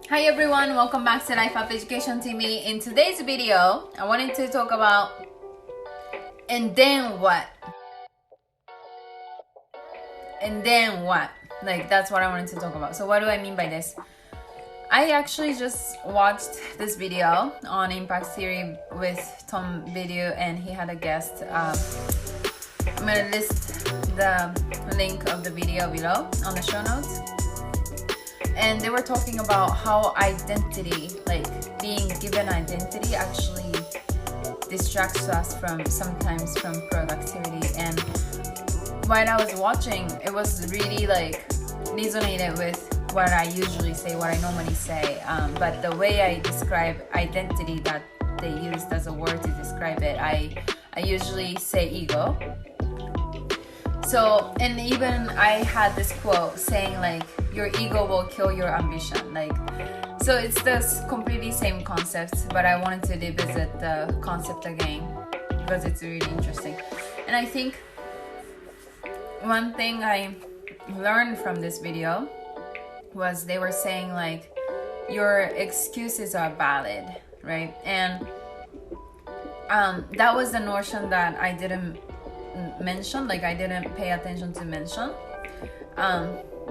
Hi everyone, welcome back to LifeUpEducationTV. In today's video, I wanted to talk about and then what? And then what? Like, that's what I wanted to talk about. So what do I mean by this? I actually just watched this video on Impact Theory with Tom Video, and he had a guest. I'm gonna list the link of the video below on the show notes. And they were talking about how identity, like being given identity, actually distracts us sometimes from productivity. And while I was watching, it was really like resonated with what I usually say, what I normally say. But the way I describe identity that they used as a word to describe it, I usually say ego. So, and even I had this quote saying like, your ego will kill your ambition. Like, so it's this completely same concept, but I wanted to revisit the concept again because it's really interesting. And I think one thing I learned from this video was they were saying like, your excuses are valid, right? And that was the notion that I didn't mention, like I didn't pay attention to mention.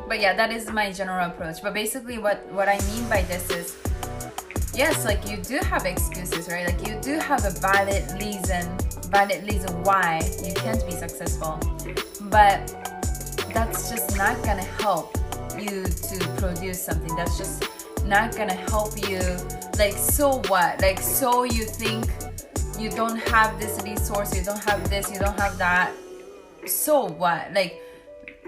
But yeah, that is my general approach. But basically what I mean by this is, yes, like you do have excuses, right? Like you do have a valid reason why you can't be successful. But that's just not gonna help you to produce something. That's just not gonna help you. Like, so what? Like, so you think you don't have this resource, you don't have this, you don't have that. So what? Like,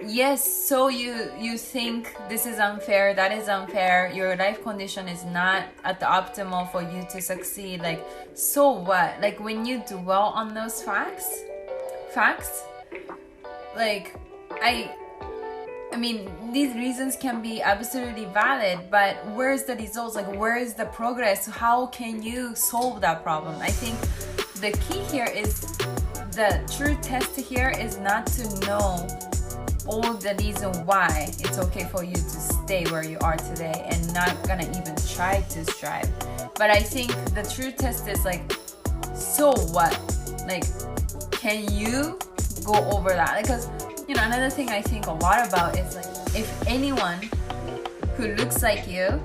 yes, so you think this is unfair, that is unfair, your life condition is not at the optimal for you to succeed. Like, so what? Like, when you dwell on those facts, like, I mean, these reasons can be absolutely valid, but where's the results? Like, where is the progress? How can you solve that problem? I think the key here is, the true test here is not to know all the reason why it's okay for you to stay where you are today and not gonna even try to strive. But I think the true test is like, so what? Like, can you go over that? Because, you know, another thing I think a lot about is like, if anyone who looks like you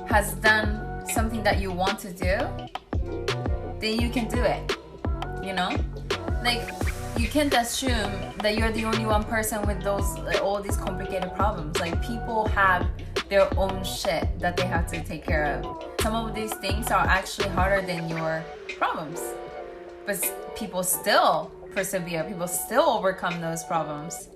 has done something that you want to do, then you can do it, you know? Like, you can't assume that you're the only one person with those, like, all these complicated problems. Like, people have their own shit that they have to take care of. Some of these things are actually harder than your problems, but people still persevere, people still overcome those problems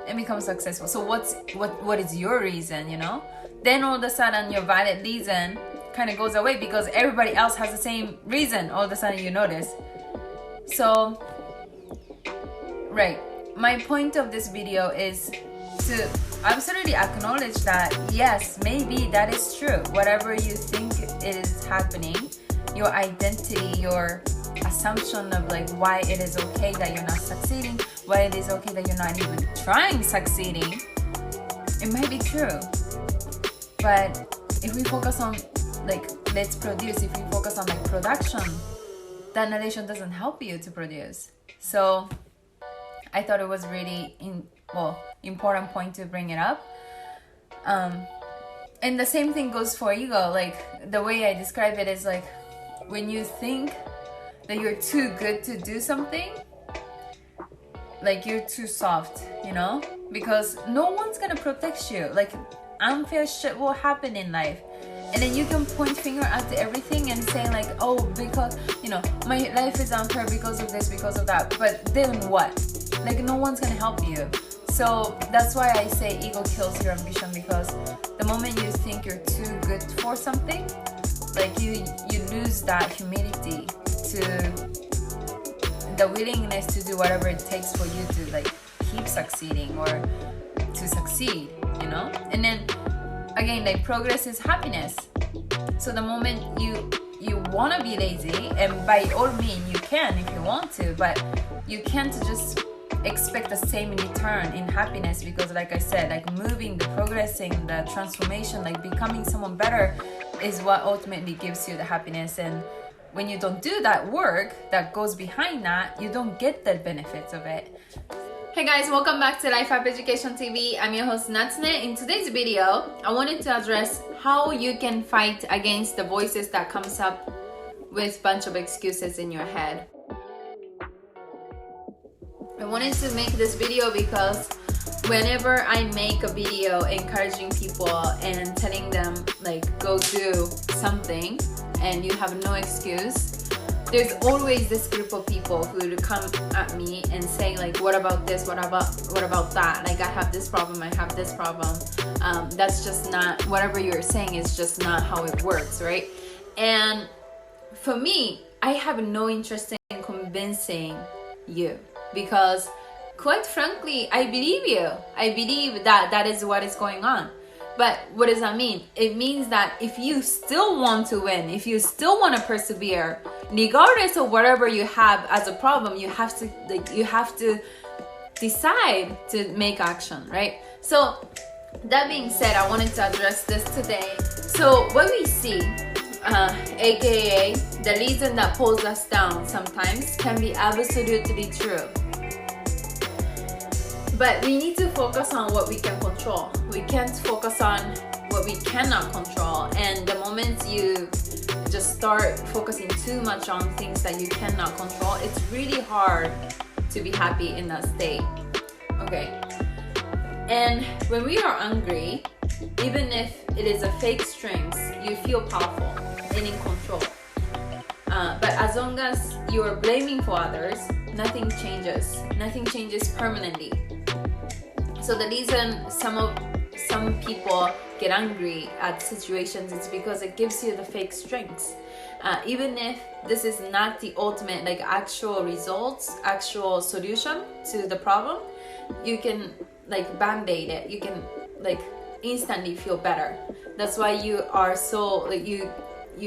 and become successful. So what is your reason, you know? Then all of a sudden your valid reason kind of goes away because everybody else has the same reason. All of a sudden you notice. So, right, my point of this video is to absolutely acknowledge that yes, maybe that is true. Whatever you think is happening, your identity, your assumption of like why it is okay that you're not succeeding, why it is okay that you're not even trying succeeding, it might be true. But if we focus on like, let's produce, if we focus on like production, that narration doesn't help you to produce. So I thought it was really important point to bring it up. And the same thing goes for ego. Like, the way I describe it is like, when you think that you're too good to do something, like you're too soft, you know? Because no one's gonna protect you. Like, unfair shit will happen in life. And then you can point finger at everything and say like, oh, because, you know, my life is unfair because of this, because of that. But then what? Like, no one's gonna help you. So that's why I say ego kills your ambition, because the moment you think you're too good for something, like you lose that humility, to the willingness to do whatever it takes for you to like keep succeeding or to succeed, you know? And then again, like, progress is happiness. So the moment you want to be lazy, and by all means you can if you want to, but you can't just expect the same in return in happiness, because like I said, like moving, the progressing, the transformation, like becoming someone better is what ultimately gives you the happiness. And when you don't do that work that goes behind that, you don't get the benefits of it. Hey guys, welcome back to Life Up Education TV. I'm your host Natsune. In today's video, I wanted to address how you can fight against the voices that comes up with a bunch of excuses in your head. I wanted to make this video because whenever I make a video encouraging people and telling them like go do something and you have no excuse, there's always this group of people who would come at me and say like, what about this, what about that, like I have this problem, I have this problem. That's just not, whatever you're saying is just not how it works, right? And for me, I have no interest in convincing you, because quite frankly, I believe you. I believe that that is what is going on. But what does that mean? It means that if you still want to win, if you still want to persevere, regardless of whatever you have as a problem, you have to decide to make action, right? So that being said, I wanted to address this today. So what we see, aka the reason that pulls us down sometimes, can be absolutely true. But we need to focus on what we can control. We can't focus on what we cannot control. And the moment you just start focusing too much on things that you cannot control, it's really hard to be happy in that state. Okay. And when we are angry, even if it is a fake strength, you feel powerful and in control. But as long as you are blaming for others, nothing changes. Nothing changes permanently. So the reason some people get angry at situations is because it gives you the fake strength. Even if this is not the ultimate, like actual results, actual solution to the problem, you can like band-aid it. You can like instantly feel better. That's why you are so like you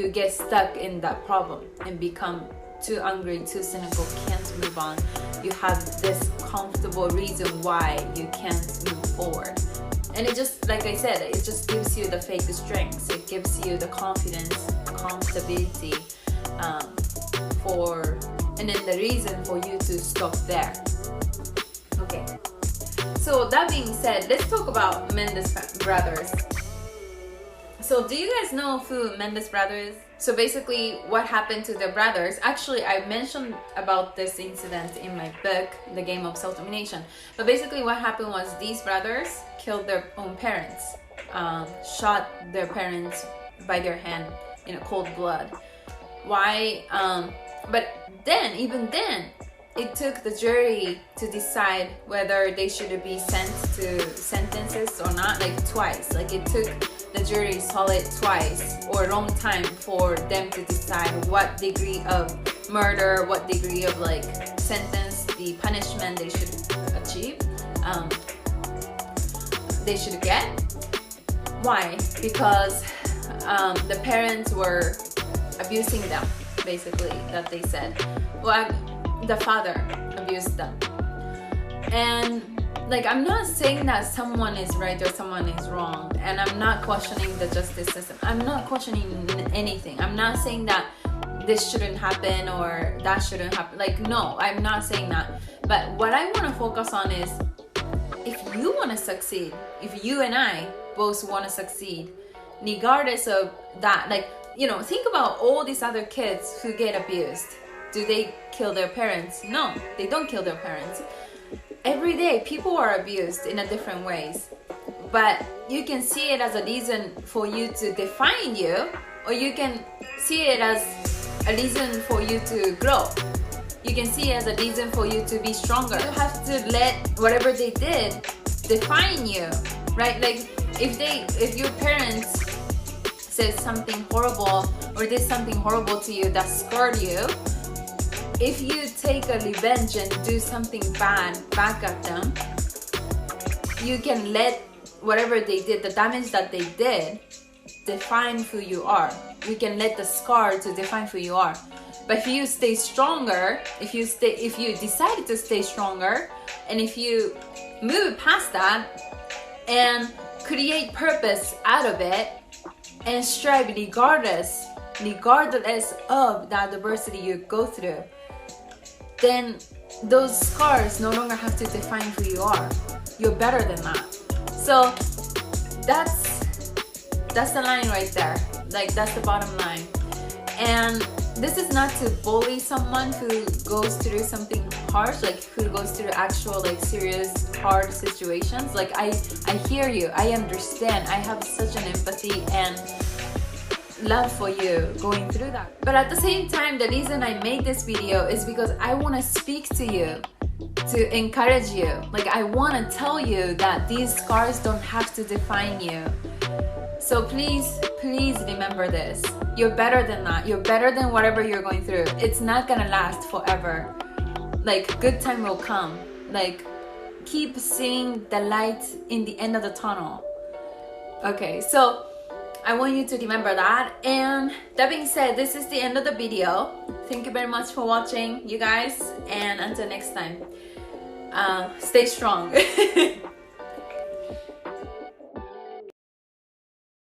get stuck in that problem and become too angry, too cynical, can't move on. You have this comfortable reason why you can't move forward. And it just, like I said, it just gives you the fake strength. It gives you the confidence, comfortability, and then the reason for you to stop there. Okay. So that being said, let's talk about Mendes brothers. So do you guys know who Mendes brothers is? So basically what happened to the brothers, actually I mentioned about this incident in my book, The Game of Self-Domination. But basically what happened was these brothers killed their own parents, shot their parents by their hand in a cold blood. Why? But then, even then, it took the jury to decide whether they should be sent to sentences or not, like twice. Like it took the jury solid twice or a long time for them to decide what degree of murder, what degree of like sentence, the punishment they should achieve, they should get. Why? Because the parents were abusing them, basically, that they said. Well, the father abused them. And like, I'm not saying that someone is right or someone is wrong, and I'm not questioning the justice system. I'm not questioning anything. I'm not saying that this shouldn't happen or that shouldn't happen. Like, no, I'm not saying that. But what I want to focus on is, if you want to succeed, if you and I both want to succeed, regardless of that, like, you know, think about all these other kids who get abused. Do they kill their parents? No, they don't kill their parents. Every day, people are abused in a different ways. But you can see it as a reason for you to define you, or you can see it as a reason for you to grow. You can see it as a reason for you to be stronger. You have to let whatever they did define you, right? Like, if your parents said something horrible or did something horrible to you that scarred you, if you take a revenge and do something bad back at them, you can let whatever they did, the damage that they did, define who you are. You can let the scar to define who you are. But if you stay stronger, if you decide to stay stronger, and if you move past that and create purpose out of it and strive regardless of the adversity you go through, then those scars no longer have to define who you are. You're better than that. So that's the line right there. Like, that's the bottom line. And this is not to bully someone who goes through something harsh, like who goes through actual like serious hard situations. Like I hear you, I understand, I have such an empathy and love for you going through that. But at the same time, the reason I made this video is because I want to speak to you, to encourage you. Like, I want to tell you that these scars don't have to define you. So please remember this. You're better than that. You're better than whatever you're going through. It's not gonna last forever. Like, good time will come. Like, keep seeing the light in the end of the tunnel. Okay, so I want you to remember that. And that being said, this is the end of the video. Thank you very much for watching, you guys. And until next time, stay strong.